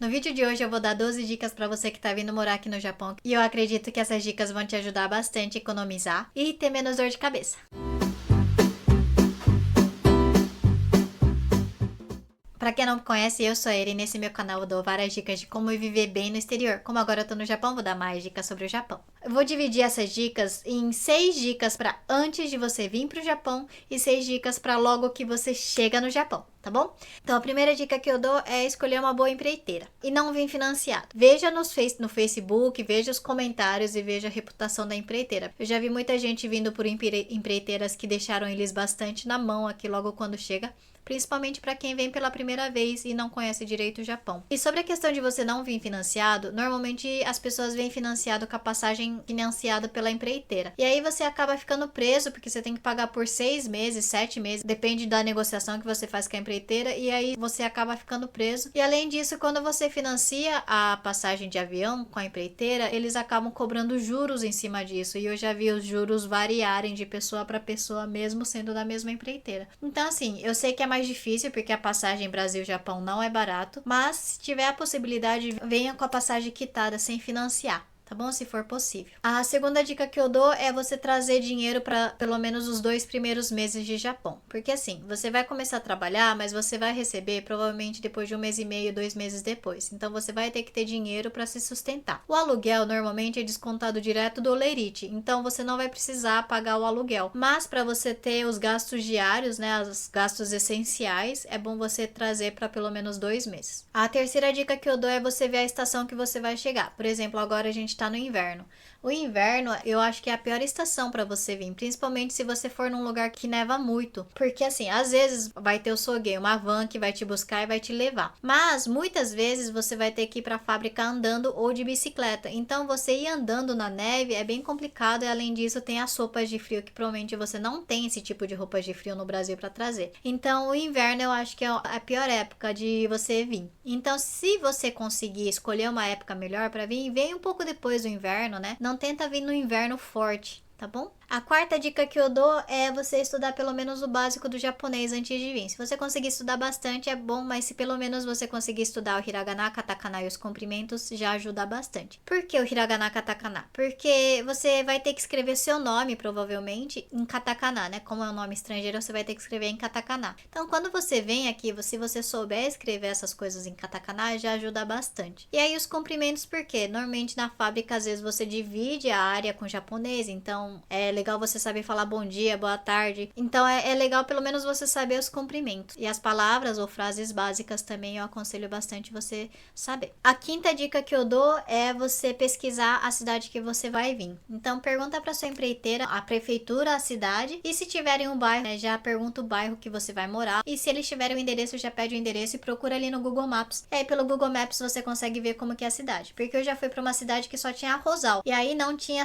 No vídeo de hoje eu vou dar 12 dicas para você que tá vindo morar aqui no Japão e eu acredito que essas dicas vão te ajudar bastante a economizar e ter menos dor de cabeça. Pra quem não me conhece, eu sou a Eri e nesse meu canal eu dou várias dicas de como viver bem no exterior. Como agora eu tô no Japão, vou dar mais dicas sobre o Japão. Eu vou dividir essas dicas em 6 dicas para antes de você vir pro Japão e 6 dicas para logo que você chega no Japão, tá bom? Então a primeira dica que eu dou é escolher uma boa empreiteira e não vir financiado. Veja no Facebook, veja os comentários e veja a reputação da empreiteira. Eu já vi muita gente vindo por empreiteiras que deixaram eles bastante na mão aqui logo quando chega. Principalmente para quem vem pela primeira vez e não conhece direito o Japão. E sobre a questão de você não vir financiado, normalmente as pessoas vêm financiado com a passagem financiada pela empreiteira. E aí você acaba ficando preso, porque você tem que pagar por 6 meses, 7 meses, depende da negociação que você faz com a empreiteira, e aí você acaba ficando preso. E além disso, quando você financia a passagem de avião com a empreiteira, eles acabam cobrando juros em cima disso. E eu já vi os juros variarem de pessoa para pessoa, mesmo sendo da mesma empreiteira. Então assim, eu sei que é mais difícil porque a passagem Brasil-Japão não é barato, mas se tiver a possibilidade, venha com a passagem quitada sem financiar. Tá bom? Se for possível. A segunda dica que eu dou é você trazer dinheiro para pelo menos os 2 primeiros meses de Japão. Porque assim, você vai começar a trabalhar, mas você vai receber provavelmente depois de 1 mês e meio, 2 meses depois. Então você vai ter que ter dinheiro para se sustentar. O aluguel normalmente é descontado direto do Olerite, então você não vai precisar pagar o aluguel. Mas para você ter os gastos diários, né, os gastos essenciais, é bom você trazer para pelo menos 2 meses. A terceira dica que eu dou é você ver a estação que você vai chegar. Por exemplo, agora a gente tá no inverno. O inverno, eu acho que é a pior estação para você vir, principalmente se você for num lugar que neva muito. Porque assim, às vezes vai ter o soguei, uma van que vai te buscar e vai te levar. Mas muitas vezes você vai ter que ir para a fábrica andando ou de bicicleta. Então você ir andando na neve é bem complicado e além disso tem as roupas de frio que provavelmente você não tem esse tipo de roupas de frio no Brasil para trazer. Então o inverno eu acho que é a pior época de você vir. Então se você conseguir escolher uma época melhor para vir, vem um pouco depois do inverno, né? Não tenta vir no inverno forte, tá bom? A quarta dica que eu dou é você estudar pelo menos o básico do japonês antes de vir. Se você conseguir estudar bastante é bom, mas se pelo menos você conseguir estudar o hiragana, katakana e os comprimentos, já ajuda bastante. Por que o hiragana, katakana? Porque você vai ter que escrever seu nome, provavelmente, em katakana, né? Como é um nome estrangeiro, você vai ter que escrever em katakana. Então, quando você vem aqui, se você souber escrever essas coisas em katakana, já ajuda bastante. E aí os comprimentos, por quê? Normalmente na fábrica, às vezes você divide a área com japonês, então é legal você saber falar bom dia, boa tarde. Então é legal pelo menos você saber os cumprimentos. E as palavras ou frases básicas também eu aconselho bastante você saber. A quinta dica que eu dou é você pesquisar a cidade que você vai vir. Então pergunta para sua empreiteira, a prefeitura, a cidade. E se tiverem um bairro, né, já pergunta o bairro que você vai morar. E se eles tiverem o endereço, já pede o endereço e procura ali no Google Maps. E aí pelo Google Maps você consegue ver como que é a cidade. Porque eu já fui para uma cidade que só tinha arrozal. E aí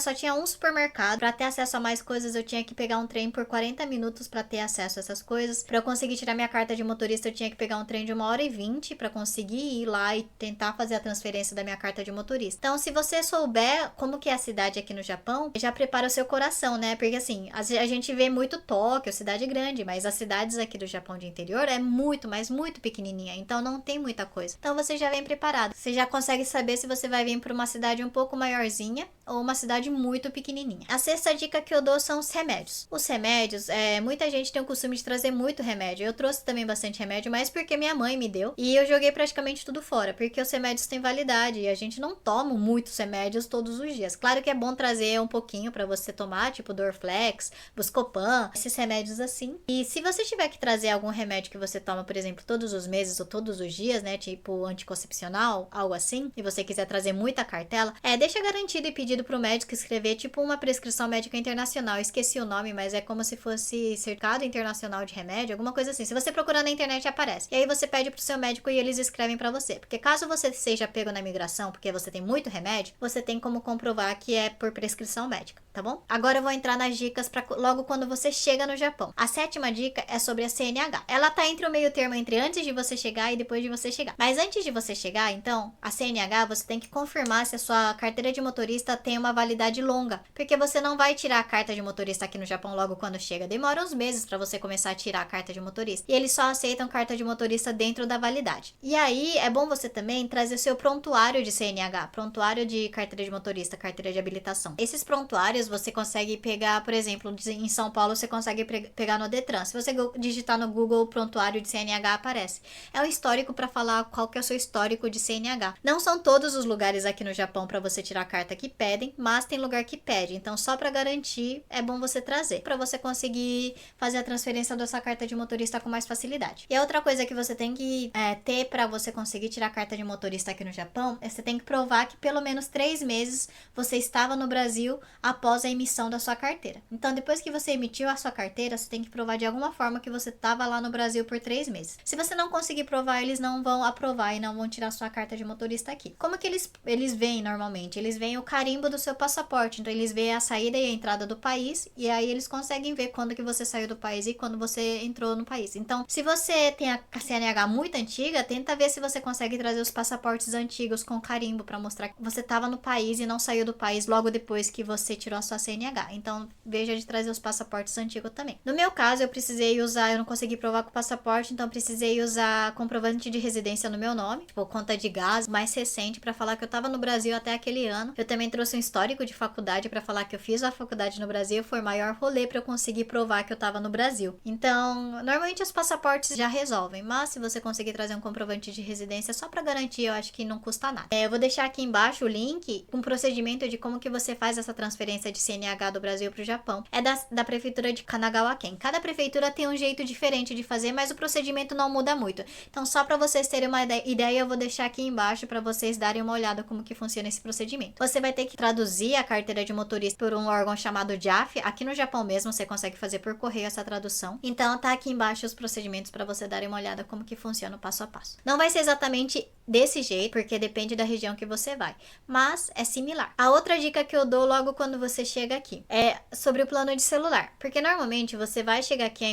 só tinha um supermercado. Para ter acesso a mais coisas, eu tinha que pegar um trem por 40 minutos para ter acesso a essas coisas. Para eu conseguir tirar minha carta de motorista, eu tinha que pegar um trem de 1h20 para conseguir ir lá e tentar fazer a transferência da minha carta de motorista. Então, se você souber como que é a cidade aqui no Japão, já prepara o seu coração, né? Porque assim, a gente vê muito Tóquio, cidade grande, mas as cidades aqui do Japão de interior é muito, mas muito pequenininha, então não tem muita coisa. Então você já vem preparado. Você já consegue saber se você vai vir para uma cidade um pouco maiorzinha ou uma cidade muito pequenininha. A sexta dica que eu dou são os remédios. Os remédios, muita gente tem o costume de trazer muito remédio. Eu trouxe também bastante remédio, mas porque minha mãe me deu. E eu joguei praticamente tudo fora, porque os remédios têm validade e a gente não toma muitos remédios todos os dias. Claro que é bom trazer um pouquinho para você tomar, tipo Dorflex, Buscopan, esses remédios assim. E se você tiver que trazer algum remédio que você toma, por exemplo, todos os meses ou todos os dias, né, tipo anticoncepcional, algo assim, e você quiser trazer muita cartela, deixa garantido e pedido pro médico escrever tipo uma prescrição médica internacional. Esqueci o nome, mas é como se fosse Certificado Internacional de Remédio, alguma coisa assim. Se você procurar na internet, aparece. E aí você pede pro seu médico e eles escrevem pra você. Porque caso você seja pego na imigração porque você tem muito remédio, você tem como comprovar que é por prescrição médica, tá bom? Agora eu vou entrar nas dicas pra logo quando você chega no Japão. A sétima dica é sobre a CNH. Ela tá entre o meio termo entre antes de você chegar e depois de você chegar. Mas antes de você chegar, então, a CNH, você tem que confirmar se a sua carteira de motorista tem uma validade longa, porque você não vai tirar a carta de motorista aqui no Japão logo quando chega. Demora uns meses para você começar a tirar a carta de motorista. E eles só aceitam carta de motorista dentro da validade. E aí é bom você também trazer o seu prontuário de CNH, prontuário de carteira de motorista, carteira de habilitação. Esses prontuários você consegue pegar, por exemplo, em São Paulo você consegue pegar no Detran. Se você digitar no Google prontuário de CNH, aparece. É um histórico para falar qual que é o seu histórico de CNH. Não são todos os lugares aqui no Japão para você tirar a carta que pedem, mas tem lugar que pede. Então, só para garantir, é bom você trazer, para você conseguir fazer a transferência da sua carta de motorista com mais facilidade. E a outra coisa que você tem que ter para você conseguir tirar a carta de motorista aqui no Japão, é você tem que provar que pelo menos 3 meses você estava no Brasil após a emissão da sua carteira. Então, depois que você emitiu a sua carteira, você tem que provar de alguma forma que você estava lá no Brasil por 3 meses. Se você não conseguir provar, eles não vão aprovar e não vão tirar sua carta de motorista aqui. Como que eles veem normalmente? Eles veem o carimbo do seu passaporte. Então, eles veem a saída e a entrada do país, e aí eles conseguem ver quando que você saiu do país e quando você entrou no país. Então, se você tem a CNH muito antiga, tenta ver se você consegue trazer os passaportes antigos com carimbo para mostrar que você estava no país e não saiu do país logo depois que você tirou a sua CNH. Então, veja de trazer os passaportes antigos também. No meu caso, eu não consegui provar com o passaporte, então precisei usar comprovante de residência no meu nome, tipo conta de gás mais recente para falar que eu estava no Brasil até aquele ano. Eu também trouxe um histórico de faculdade para falar que eu fiz a faculdade no Brasil, foi o maior rolê para eu conseguir provar que eu estava no Brasil. Então, normalmente os passaportes já resolvem, mas se você conseguir trazer um comprovante de residência só para garantir, eu acho que não custa nada. Eu vou deixar aqui embaixo o link com um procedimento de como que você faz essa transferência de CNH do Brasil para o Japão. É da prefeitura de Kanagawa-ken. Cada prefeitura tem um jeito diferente de fazer, mas o procedimento não muda muito. Então, só para vocês terem uma ideia, eu vou deixar aqui embaixo para vocês darem uma olhada como que funciona esse procedimento. Você vai ter que traduzir a carteira de motorista por um órgão chamado JAF. Aqui no Japão mesmo, você consegue fazer por correio essa tradução. Então, tá aqui embaixo os procedimentos para você darem uma olhada como que funciona o passo a passo. Não vai ser exatamente desse jeito, porque depende da região que você vai, mas é similar. A outra dica que eu dou logo quando você chega aqui é sobre o plano de celular, porque normalmente você vai chegar aqui,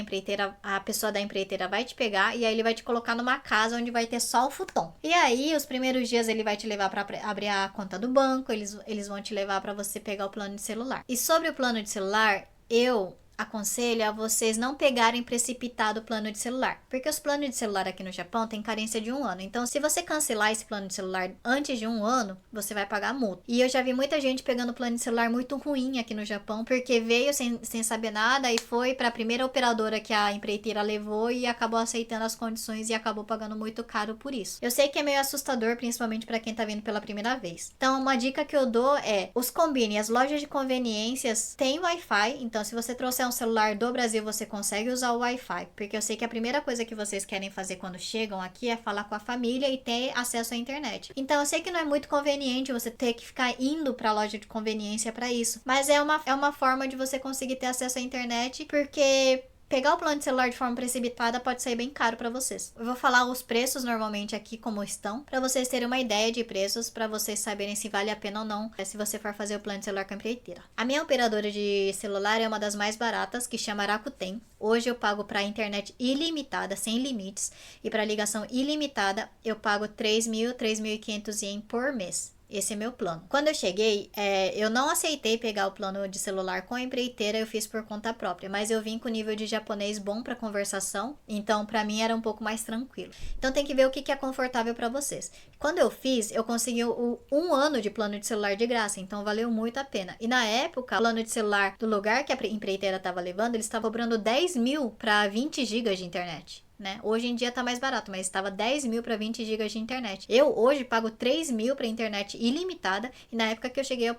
a pessoa da empreiteira vai te pegar e aí ele vai te colocar numa casa onde vai ter só o futon. E aí, os primeiros dias ele vai te levar para abrir a conta do banco, eles vão te levar para você pegar o plano de celular. E sobre o plano de celular, eu aconselho a vocês não pegarem precipitado o plano de celular, porque os planos de celular aqui no Japão têm carência de 1 ano. Então, se você cancelar esse plano de celular antes de 1 ano, você vai pagar multa. E eu já vi muita gente pegando plano de celular muito ruim aqui no Japão, porque veio sem saber nada e foi para a primeira operadora que a empreiteira levou e acabou aceitando as condições e acabou pagando muito caro por isso. Eu sei que é meio assustador, principalmente para quem tá vindo pela primeira vez. Então, uma dica que eu dou é, os combine, as lojas de conveniências têm Wi-Fi, então se você trouxer um celular do Brasil, você consegue usar o Wi-Fi, porque eu sei que a primeira coisa que vocês querem fazer quando chegam aqui é falar com a família e ter acesso à internet. Então, eu sei que não é muito conveniente você ter que ficar indo para a loja de conveniência para isso, mas é uma forma de você conseguir ter acesso à internet, porque pegar o plano de celular de forma precipitada pode sair bem caro para vocês. Eu vou falar os preços normalmente aqui como estão, para vocês terem uma ideia de preços, para vocês saberem se vale a pena ou não, se você for fazer o plano de celular com a empreiteira. A minha operadora de celular é uma das mais baratas, que chama Rakuten. Hoje eu pago para internet ilimitada, sem limites, e para ligação ilimitada eu pago 3.000, 3.500 ien por mês. Esse é meu plano. Quando eu cheguei, eu não aceitei pegar o plano de celular com a empreiteira, eu fiz por conta própria, mas eu vim com nível de japonês bom para conversação, então para mim era um pouco mais tranquilo. Então tem que ver o que é confortável para vocês. Quando eu fiz, eu consegui 1 ano de plano de celular de graça, então valeu muito a pena. E na época, o plano de celular do lugar que a empreiteira estava levando, eles estavam cobrando 10.000 para 20 GB de internet. Né? Hoje em dia tá mais barato, mas estava 10.000 para 20 GB de internet. Eu hoje pago 3.000 para internet ilimitada e na época que eu cheguei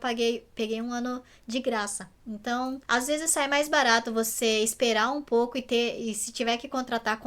peguei 1 ano de graça. Então, às vezes sai mais barato você esperar um pouco e se tiver que contratar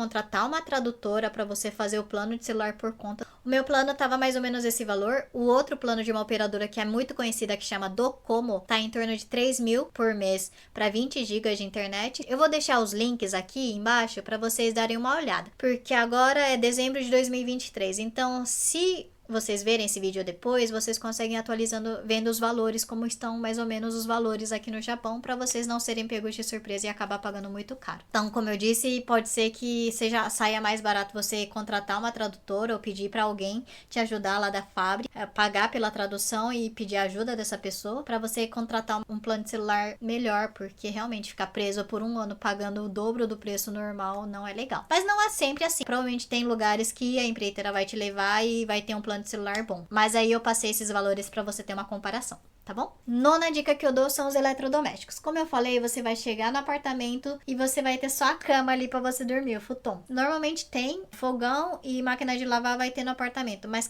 uma tradutora para você fazer o plano de celular por conta. O meu plano tava mais ou menos esse valor. O outro plano de uma operadora que é muito conhecida, que chama Docomo, tá em torno de 3.000 por mês para 20 GB de internet. Eu vou deixar os links aqui embaixo para vocês darem uma olhada, porque agora é dezembro de 2023. Então, se vocês verem esse vídeo depois, vocês conseguem atualizando, vendo os valores, como estão mais ou menos os valores aqui no Japão, para vocês não serem pegos de surpresa e acabar pagando muito caro. Então, como eu disse, pode ser que saia mais barato você contratar uma tradutora ou pedir para alguém te ajudar lá da fábrica, pagar pela tradução e pedir ajuda dessa pessoa, para você contratar um plano de celular melhor, porque realmente ficar preso por um ano pagando o dobro do preço normal não é legal. Mas não é sempre assim. Provavelmente tem lugares que a empreiteira vai te levar e vai ter um plano de celular bom. Mas aí eu passei esses valores para você ter uma comparação. Tá bom? Nona dica que eu dou são os eletrodomésticos. Como eu falei, você vai chegar no apartamento e você vai ter só a cama ali pra você dormir, o futon. Normalmente tem fogão e máquina de lavar vai ter no apartamento, mas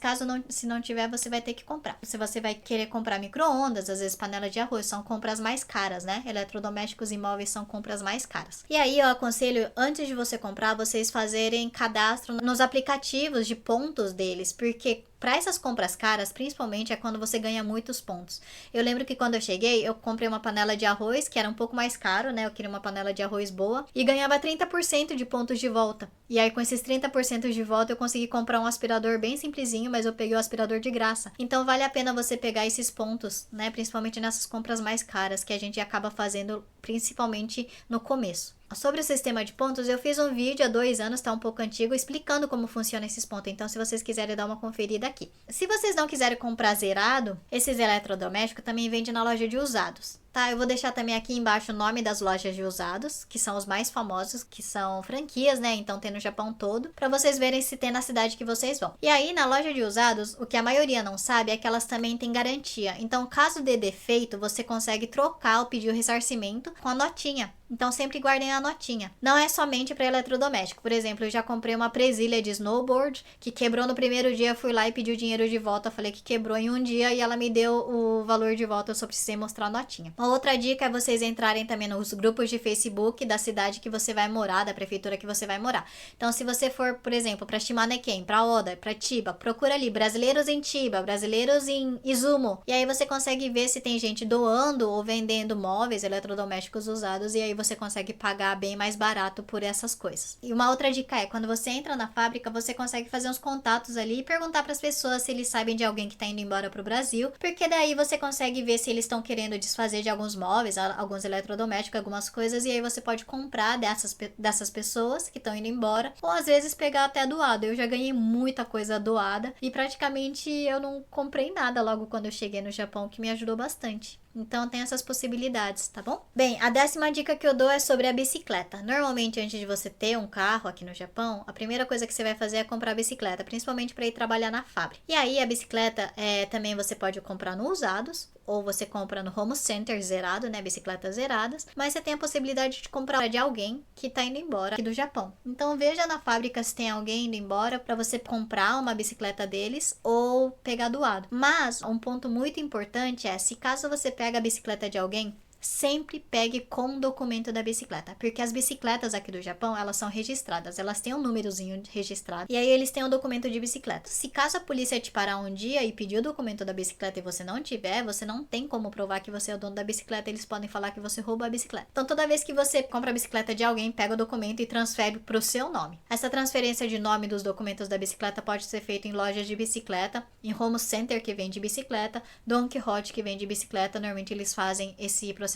se não tiver, você vai ter que comprar. Se você vai querer comprar micro-ondas, às vezes panela de arroz, são compras mais caras, né? Eletrodomésticos e móveis são compras mais caras. E aí eu aconselho, antes de você comprar, vocês fazerem cadastro nos aplicativos de pontos deles, porque para essas compras caras, principalmente, é quando você ganha muitos pontos. Eu lembro que quando eu cheguei, eu comprei uma panela de arroz, que era um pouco mais caro, né? Eu queria uma panela de arroz boa, e ganhava 30% de pontos de volta. E aí, com esses 30% de volta, eu consegui comprar um aspirador bem simplesinho, mas eu peguei o aspirador de graça. Então, vale a pena você pegar esses pontos, né? Principalmente nessas compras mais caras, que a gente acaba fazendo, principalmente no começo. Sobre o sistema de pontos, eu fiz um vídeo há 2 anos, tá um pouco antigo, explicando como funciona esses pontos. Então, se vocês quiserem dar uma conferida aqui. Se vocês não quiserem comprar zerado, esses eletrodomésticos também vendem na loja de usados. Tá, eu vou deixar também aqui embaixo o nome das lojas de usados, que são os mais famosos, que são franquias, né? Então tem no Japão todo, pra vocês verem se tem na cidade que vocês vão. E aí, na loja de usados, o que a maioria não sabe é que elas também têm garantia. Então, caso dê defeito, você consegue trocar ou pedir o ressarcimento com a notinha. Então, sempre guardem a notinha. Não é somente para eletrodoméstico. Por exemplo, eu já comprei uma presilha de snowboard que quebrou no primeiro dia. Fui lá e pedi o dinheiro de volta. Falei que quebrou em um dia e ela me deu o valor de volta. Eu só precisei mostrar a notinha. Uma outra dica é vocês entrarem também nos grupos de Facebook da cidade que você vai morar, da prefeitura que você vai morar. Então, se você for, por exemplo, para Shimaneken, para Oda, para Chiba, procura ali brasileiros em Chiba, brasileiros em Izumo. E aí você consegue ver se tem gente doando ou vendendo móveis, eletrodomésticos usados. E aí você consegue pagar bem mais barato por essas coisas. E uma outra dica é, quando você entra na fábrica, você consegue fazer uns contatos ali e perguntar para as pessoas se eles sabem de alguém que está indo embora pro Brasil, porque daí você consegue ver se eles estão querendo desfazer de alguns móveis, alguns eletrodomésticos, algumas coisas, e aí você pode comprar dessas pessoas que estão indo embora, ou às vezes pegar até doado. Eu já ganhei muita coisa doada e praticamente eu não comprei nada logo quando eu cheguei no Japão, que me ajudou bastante. Então tem essas possibilidades, tá bom? Bem, a 10ª dica que eu dou é sobre a bicicleta. Normalmente, antes de você ter um carro aqui no Japão, a primeira coisa que você vai fazer é comprar a bicicleta, principalmente para ir trabalhar na fábrica. E aí a bicicleta também você pode comprar no usados, ou você compra no home center zerado, né, bicicletas zeradas, mas você tem a possibilidade de comprar de alguém que tá indo embora aqui do Japão. Então veja na fábrica se tem alguém indo embora para você comprar uma bicicleta deles ou pegar doado. Mas um ponto muito importante é, se caso você pega a bicicleta de alguém, sempre pegue com o documento da bicicleta, porque as bicicletas aqui do Japão, elas são registradas, elas têm um númerozinho registrado, e aí eles têm um documento de bicicleta. Se caso a polícia te parar um dia e pedir o documento da bicicleta e você não tiver, você não tem como provar que você é o dono da bicicleta, eles podem falar que você roubou a bicicleta. Então toda vez que você compra a bicicleta de alguém, pega o documento e transfere pro seu nome. Essa transferência de nome dos documentos da bicicleta pode ser feita em lojas de bicicleta, em home center que vende bicicleta, Don Quijote que vende bicicleta. Normalmente eles fazem esse procedimento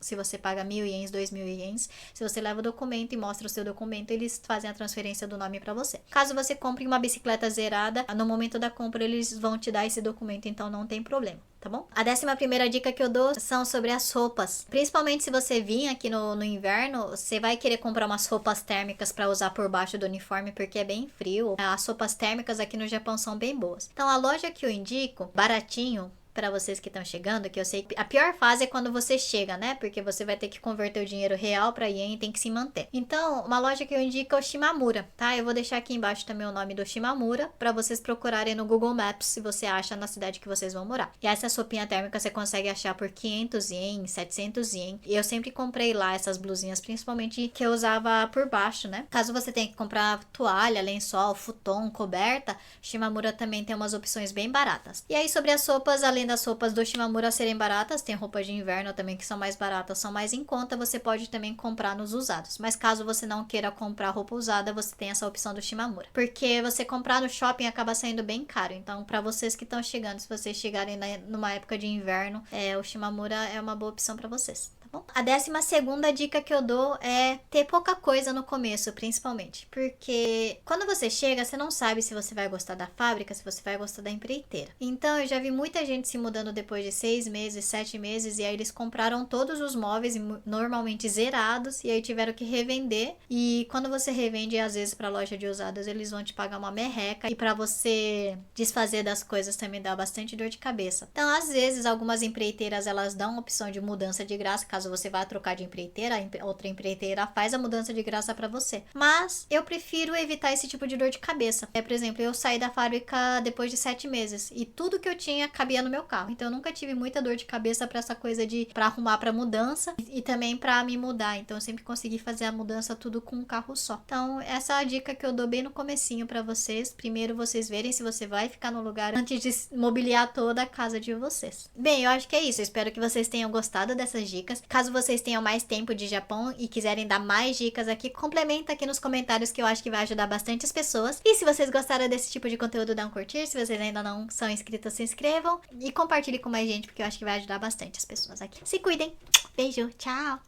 se você paga 1.000 ienes, 2.000 ienes. Se você leva o documento e mostra o seu documento, eles fazem a transferência do nome para você. Caso você compre uma bicicleta zerada, no momento da compra eles vão te dar esse documento, então não tem problema. Tá bom? A 11ª dica que eu dou são sobre as roupas. Principalmente se você vir aqui no inverno, você vai querer comprar umas roupas térmicas para usar por baixo do uniforme, porque é bem frio. As roupas térmicas aqui no Japão são bem boas. Então a loja que eu indico, baratinho, para vocês que estão chegando, que eu sei que a pior fase é quando você chega, né? Porque você vai ter que converter o dinheiro real para ien e tem que se manter. Então, uma loja que eu indico é o Shimamura, tá? Eu vou deixar aqui embaixo também o nome do Shimamura para vocês procurarem no Google Maps se você acha na cidade que vocês vão morar. E essa roupinha térmica você consegue achar por 500 ien, 700 ien. E eu sempre comprei lá essas blusinhas, principalmente que eu usava por baixo, né? Caso você tenha que comprar toalha, lençol, futon, coberta, Shimamura também tem umas opções bem baratas. E aí sobre as roupas, além além das roupas do Shimamura serem baratas, tem roupas de inverno também que são mais baratas, são mais em conta, você pode também comprar nos usados. Mas caso você não queira comprar roupa usada, você tem essa opção do Shimamura. Porque você comprar no shopping acaba saindo bem caro. Então, pra vocês que estão chegando, se vocês chegarem numa época de inverno, o Shimamura é uma boa opção pra vocês. A 12ª dica que eu dou é ter pouca coisa no começo, principalmente. Porque quando você chega, você não sabe se você vai gostar da fábrica, se você vai gostar da empreiteira. Então, eu já vi muita gente se mudando depois de 6 meses, 7 meses, e aí eles compraram todos os móveis, normalmente zerados, e aí tiveram que revender. E quando você revende, às vezes, pra loja de usadas, eles vão te pagar uma merreca. E pra você desfazer das coisas também dá bastante dor de cabeça. Então, às vezes, algumas empreiteiras, elas dão opção de mudança de graça, caso você vá trocar de empreiteira, outra empreiteira faz a mudança de graça pra você. Mas eu prefiro evitar esse tipo de dor de cabeça. Por exemplo, eu saí da fábrica depois de 7 meses e tudo que eu tinha cabia no meu carro. Então eu nunca tive muita dor de cabeça pra essa coisa de pra arrumar pra mudança e também pra me mudar. Então eu sempre consegui fazer a mudança tudo com um carro só. Então essa é a dica que eu dou bem no comecinho pra vocês. Primeiro vocês verem se você vai ficar no lugar antes de mobiliar toda a casa de vocês. Bem, eu acho que é isso. Eu espero que vocês tenham gostado dessas dicas. Caso vocês tenham mais tempo de Japão e quiserem dar mais dicas aqui, complementa aqui nos comentários que eu acho que vai ajudar bastante as pessoas. E se vocês gostaram desse tipo de conteúdo, dá um curtir. Se vocês ainda não são inscritos, se inscrevam. E compartilhe com mais gente, porque eu acho que vai ajudar bastante as pessoas aqui. Se cuidem. Beijo. Tchau.